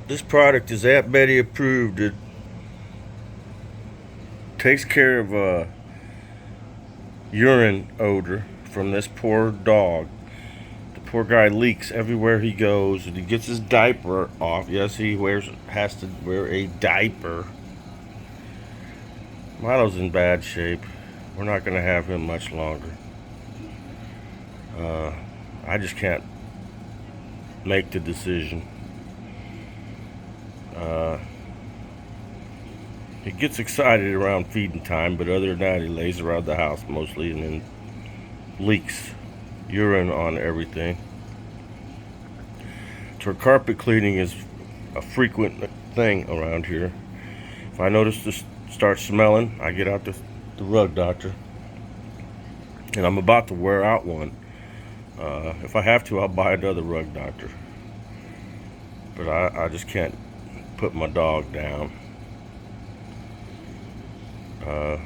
This product is Aunt Betty approved. It takes care of urine odor from this poor dog. The poor guy leaks everywhere he goes, and he gets his diaper off. Yes, he has to wear a diaper. Milo's in bad shape. We're not going to have him much longer. I just can't make the decision. He gets excited around feeding time, but other than that, he lays around the house mostly and then leaks urine on everything. So carpet cleaning is a frequent thing around here. If I notice this starts smelling, I get out the rug doctor. And I'm about to wear out one. If I have to, I'll buy another rug doctor. But I just can't put my dog down. I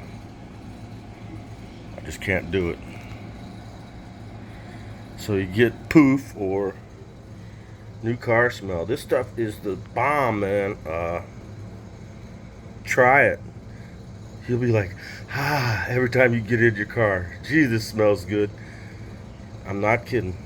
just can't do it. So you get poof or new car smell. This stuff is the bomb, man. Try it. You'll be like, every time you get in your car. Gee, this smells good. I'm not kidding.